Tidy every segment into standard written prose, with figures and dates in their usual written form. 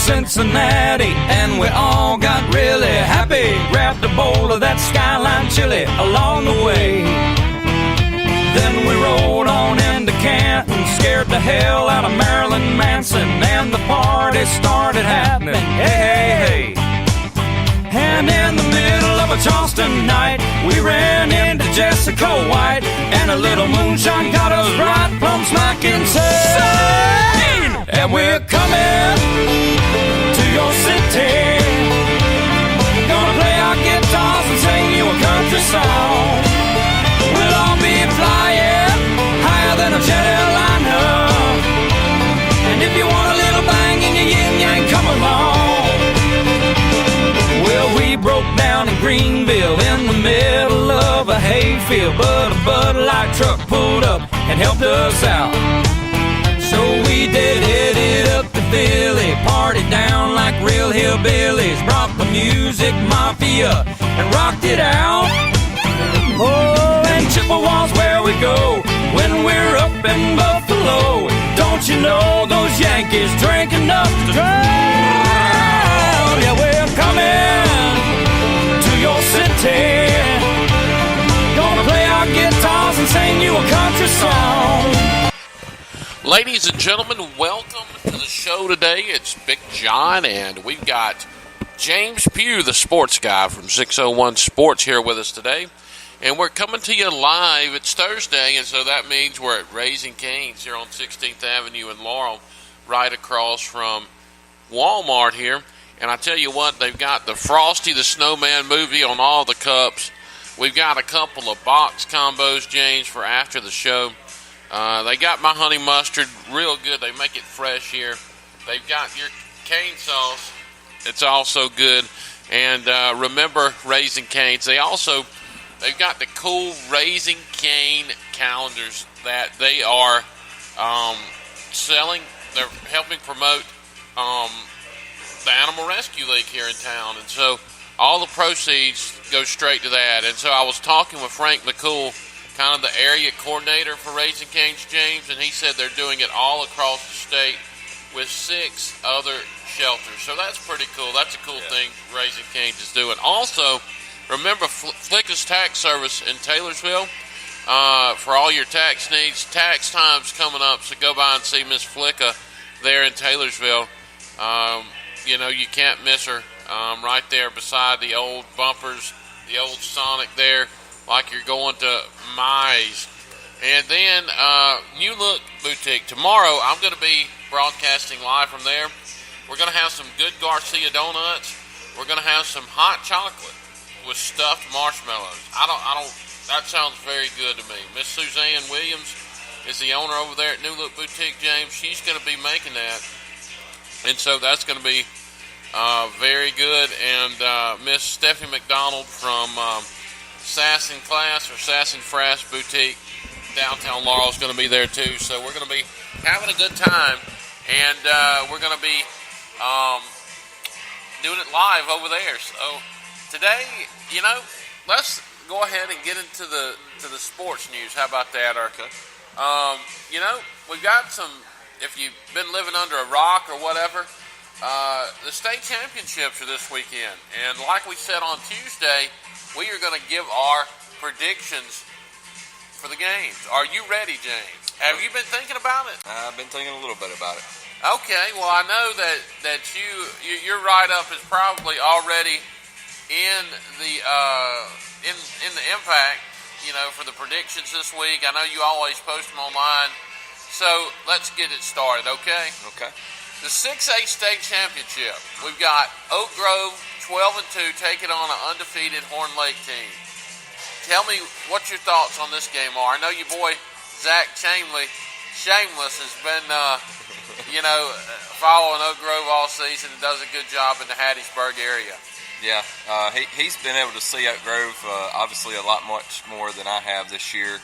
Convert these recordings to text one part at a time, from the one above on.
Cincinnati, and we all got really happy. Grabbed a bowl of that Skyline chili along the way. Then we rode on into Canton, scared the hell out of Marilyn Manson, and the party started happening. Hey, hey, hey. And in the middle of a Charleston night, we ran into Jessica White, and a little moonshine got us right plumb smack insane. And we're coming to your city, gonna play our guitars and sing you a country song. We'll all be flying higher than a jet airliner, and if you want a little bang in your yin-yang, come along. Well, we broke down in Greenville in the middle of a hayfield, but a Bud Light truck pulled up and helped us out. So we did headed up to Philly, partied down like real hillbillies, brought the music mafia and rocked it out. Oh, and Chippewa's where we go when we're up in Buffalo. Don't you know those Yankees drink enough to drown? Yeah, we're coming to your city, gonna play our guitars and sing you a country song. Ladies and gentlemen, welcome to the show today. It's Big John, and we've got James Pugh, the sports guy from 601 Sports, here with us today. And we're coming to you live. It's Thursday, and so that means we're at Raising Cane's here on 16th Avenue in Laurel, right across from Walmart here. And I tell you what, they've got the Frosty the Snowman movie on all the cups. We've got a couple of box combos, James, for after the show. They got my honey mustard, real good. They make it fresh here. They've got your cane sauce. It's also good. And remember Raising Cane's. They've got the cool Raising Cane calendars that they are selling. They're helping promote the Animal Rescue League here in town. And so all the proceeds go straight to that. And so I was talking with Frank McCool, kind of the area coordinator for Raising Cane's, James, and he said they're doing it all across the state with 6 other shelters. So that's pretty cool. That's a cool thing Raising Cane's is doing. Also, remember Flicka's Tax Service in Taylorsville for all your tax needs. Tax time's coming up, so go by and see Miss Flicka there in Taylorsville. You can't miss her right there beside the old bumpers, the old Sonic there, like you're going to Mize. And then New Look Boutique. Tomorrow I'm going to be broadcasting live from there. We're going to have some good Garcia donuts. We're going to have some hot chocolate with stuffed marshmallows. That sounds very good to me. Miss Suzanne Williams is the owner over there at New Look Boutique, James. She's going to be making that. And so that's going to be very good. And Miss Stephanie McDonald from Sass and Class or Sass and Frass Boutique, downtown Laurel, is going to be there too. So we're going to be having a good time. And we're going to be doing it live over there. So today, let's go ahead and get into the sports news. How about that, Arca? We've got some, if you've been living under a rock or whatever, the state championships are this weekend. And like we said on Tuesday, we are going to give our predictions for the games. Are you ready, James? Have you been thinking about it? I've been thinking a little bit about it. Okay, well, I know that your write-up is probably already in the Impact, for the predictions this week. I know you always post them online. So let's get it started, okay? Okay. The 6A state championship. We've got Oak Grove 12-2 taking on an undefeated Horn Lake team. Tell me what your thoughts on this game are. I know your boy Zach Shameless has been, following Oak Grove all season and does a good job in the Hattiesburg area. Yeah, he's been able to see Oak Grove obviously a lot much more than I have this year.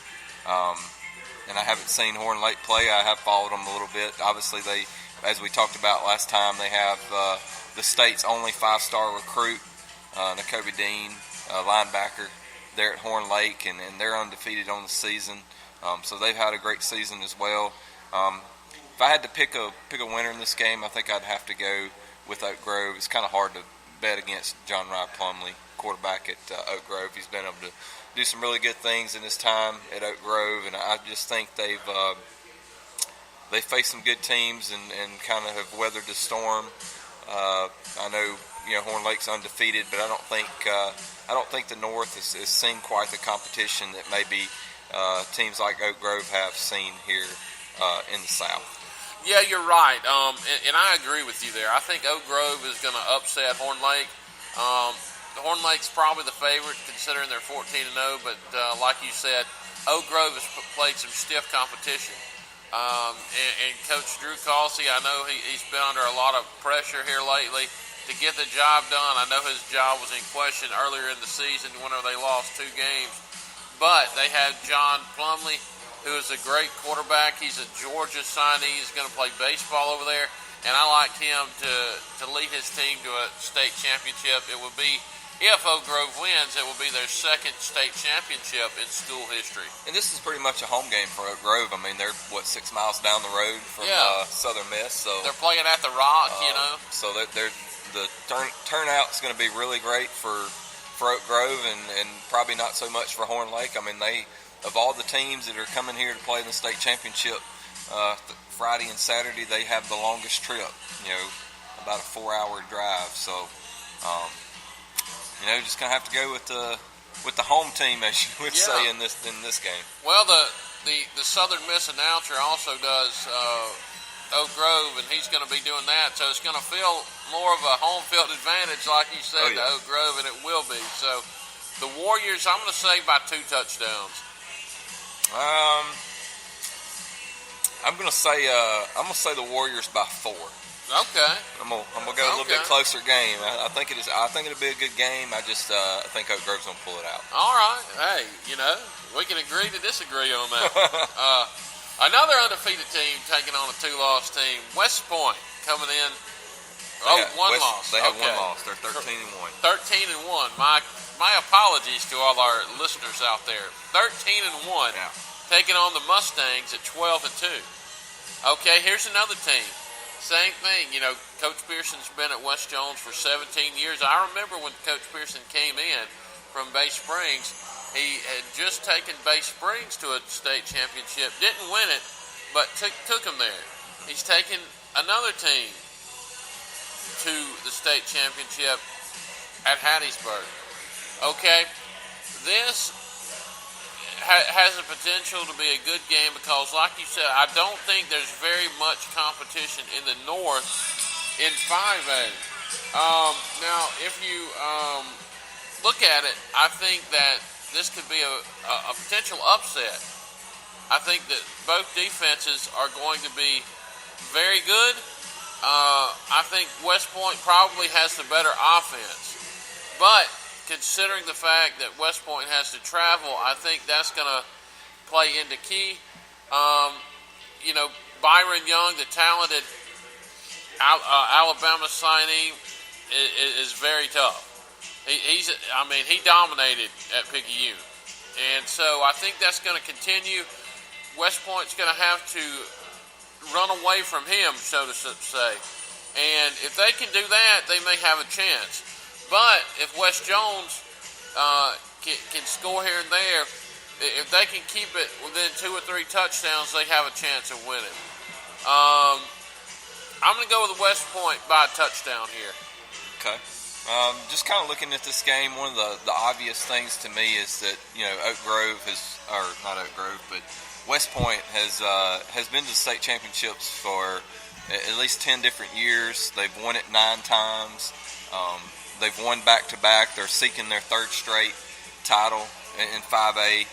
And I haven't seen Horn Lake play. I have followed them a little bit. Obviously, they, as we talked about last time, they have the state's only 5-star recruit, Nakobe Dean, linebacker, there at Horn Lake, and they're undefeated on the season. So they've had a great season as well. If I had to pick a winner in this game, I think I'd have to go with Oak Grove. It's kind of hard to bet against John Rye Plumley, quarterback at Oak Grove. He's been able to do some really good things in his time at Oak Grove, and I just think they faced some good teams and kind of have weathered the storm. I know Horn Lake's undefeated, but I don't think the North has seen quite the competition that maybe teams like Oak Grove have seen here in the South. Yeah, you're right, and I agree with you there. I think Oak Grove is going to upset Horn Lake. Horn Lake's probably the favorite considering they're 14-0, but like you said, Oak Grove has played some stiff competition. And Coach Drew Causey, I know he's been under a lot of pressure here lately to get the job done. I know his job was in question earlier in the season whenever they lost 2 games. But they had John Plumley, who is a great quarterback. He's a Georgia signee. He's going to play baseball over there. And I liked him to lead his team to a state championship. It would be, if Oak Grove wins, it will be their second state championship in school history. And this is pretty much a home game for Oak Grove. I mean, they're, 6 miles down the road from Southern Miss. So they're playing at the Rock, So the turnout's going to be really great for Oak Grove and probably not so much for Horn Lake. I mean, of all the teams that are coming here to play in the state championship, Friday and Saturday, they have the longest trip, about a 4-hour drive. So, just going to have to go with the home team, as you would say in this game. Well, the Southern Miss announcer also does Oak Grove, and he's going to be doing that. So it's going to feel more of a home field advantage, like you said, to Oak Grove, and it will be. So the Warriors, I'm going to say by 2 touchdowns. I'm gonna say the Warriors by 4. Okay. I'm gonna go a little bit closer game. I think it'll be a good game. I think Oak Grove's gonna pull it out. All right. Hey, we can agree to disagree on that. Another undefeated team taking on a 2-loss team. West Point coming in. One loss. They have 1 loss. They're 13-1. 13-1. My apologies to all our listeners out there. 13-1. Yeah. Taking on the Mustangs at 12-2. Okay, here's another team. Same thing. Coach Pearson's been at West Jones for 17 years. I remember when Coach Pearson came in from Bay Springs, he had just taken Bay Springs to a state championship. Didn't win it, but took them there. He's taken another team to the state championship at Hattiesburg. Okay, this has a potential to be a good game because, like you said, I don't think there's very much competition in the North in 5A. Now, if you look at it, I think that this could be a potential upset. I think that both defenses are going to be very good. I think West Point probably has the better offense. But considering the fact that West Point has to travel, I think that's going to play into key. Byron Young, the talented Alabama signee, is very tough. He dominated at Picayune. And so I think that's going to continue. West Point's going to have to run away from him, so to say. And if they can do that, they may have a chance. But if West Jones can score here and there, if they can keep it within 2 or 3 touchdowns, they have a chance of winning. I'm going to go with West Point by a touchdown here. Okay. Just kind of looking at this game, one of the obvious things to me is that Oak Grove not Oak Grove, but West Point has been to the state championships for at least 10 different years. They've won it 9 times. They've won back-to-back. They're seeking their 3rd straight title in 5A.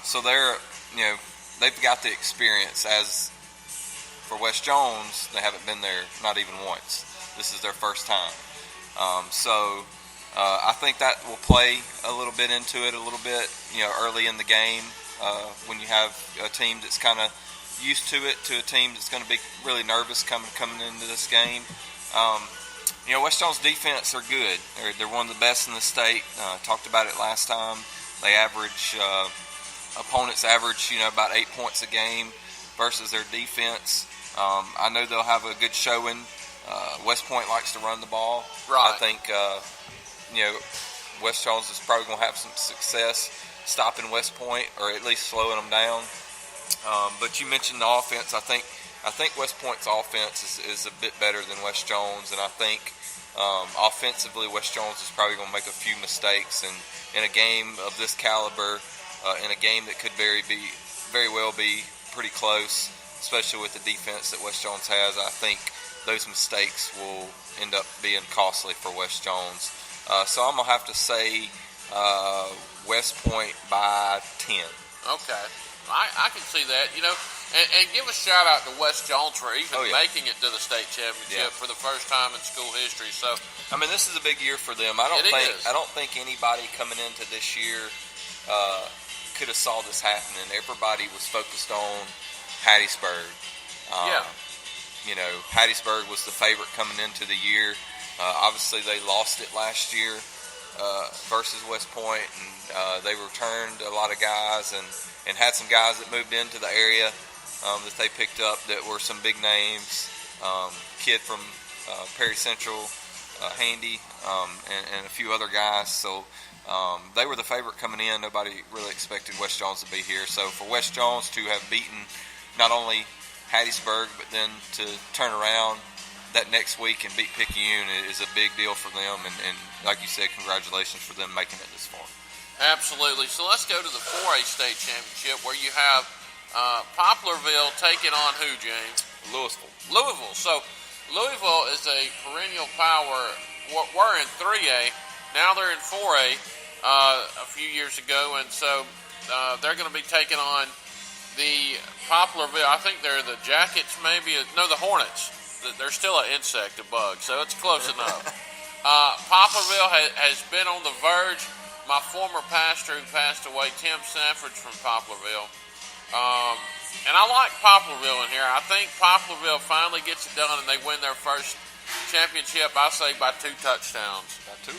So they've got the experience. As for West Jones, they haven't been there not even once. This is their first time. I think that will play a little bit into it early in the game when you have a team that's kind of used to it to a team that's going to be really nervous coming into this game. West Jones' defense are good. They're one of the best in the state. Talked about it last time. They opponents average, about 8 points a game versus their defense. I know they'll have a good showing West Point likes to run the ball. Right. I think West Jones is probably going to have some success stopping West Point, or at least slowing them down. But you mentioned the offense. I think West Point's offense is a bit better than West Jones, and I think offensively West Jones is probably going to make a few mistakes. And in a game of this caliber, in a game that could very well be pretty close, especially with the defense that West Jones has, I think those mistakes will end up being costly for West Jones. So I'm going to have to say West Point by 10. Okay. I can see that, and give a shout out to West Jones for even making it to the state championship for the first time in school history. So, I mean, this is a big year for them. I don't think anybody coming into this year could have saw this happening. Everybody was focused on Hattiesburg. Hattiesburg was the favorite coming into the year. Obviously, they lost it last year versus West Point, and they returned a lot of guys and had some guys that moved into the area that they picked up that were some big names. Kid from Perry Central, Handy, and a few other guys. So they were the favorite coming in. Nobody really expected West Jones to be here. So for West Jones to have beaten not only Hattiesburg, but then to turn around that next week and beat Picayune is a big deal for them. And like you said, congratulations for them making it this far. Absolutely. So let's go to the 4A state championship, where you have Poplarville taking on who, James? Louisville. So Louisville is a perennial power. We're in 3A. Now they're in 4A a few years ago, and so they're going to be taking on the Poplarville. I think they're the Jackets, maybe. No, the Hornets. They're still an insect, a bug, so it's close enough. Poplarville has been on the verge. My former pastor who passed away, Tim Sanford's from Poplarville. And I like Poplarville in here. I think Poplarville finally gets it done and they win their first championship, I say, by 2 touchdowns. By 2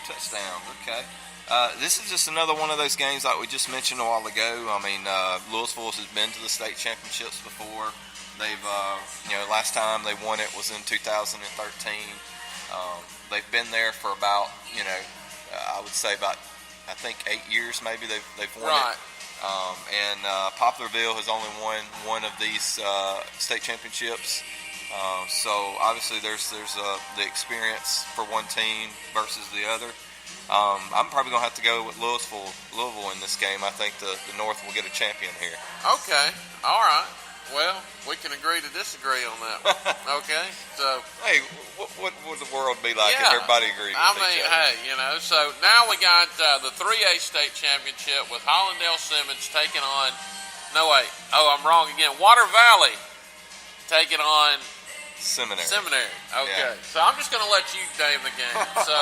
touchdowns, okay. This is just another one of those games like we just mentioned a while ago. I mean, Louisville has been to the state championships before. They've, last time they won it was in 2013. They've been there for about, I would say about, I think 8 years maybe they've won it. And Poplarville has only won one of these state championships. So obviously there's the experience for one team versus the other. I'm probably going to have to go with Louisville in this game. I think the North will get a champion here. Okay. All right. Well, we can agree to disagree on that one. Okay? So, hey, what would the world be like if everybody agreed with each other? So now we got the 3A state championship with Hollandale Simmons taking on, I'm wrong again, Water Valley taking on Seminary. Okay. Yeah. So I'm just going to let you name the game. So,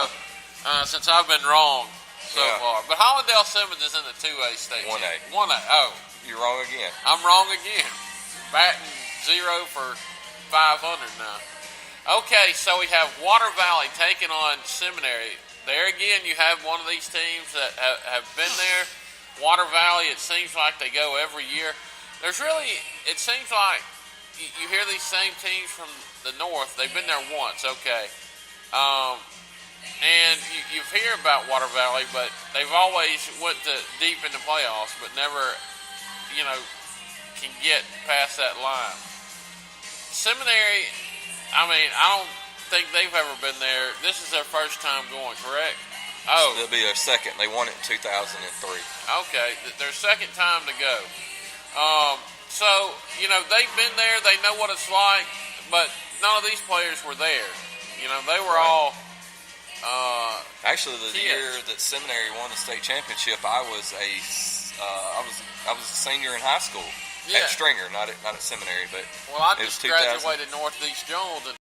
since I've been wrong so far. But Hollandale Simmons is in the 2A state 1A. 1A. Oh. You're wrong again. I'm wrong again. Batting 0 for 500 now. Okay, so we have Water Valley taking on Seminary. There again, you have one of these teams that have been there. Water Valley, it seems like they go every year. It seems like you hear these same teams from the North. They've been there once, okay. And you hear about Water Valley, but they've always went deep in the playoffs, but never, can get past that line. Seminary, I don't think they've ever been there. This is their first time going, correct? Oh. It'll be their second. They won it in 2003. Okay, their second time to go. So, they've been there. They know what it's like, but none of these players were there. They were all... Actually, the year that Seminary won the state championship, I was a senior in high school at Stringer, not at Seminary, but I just graduated Northeast Jones in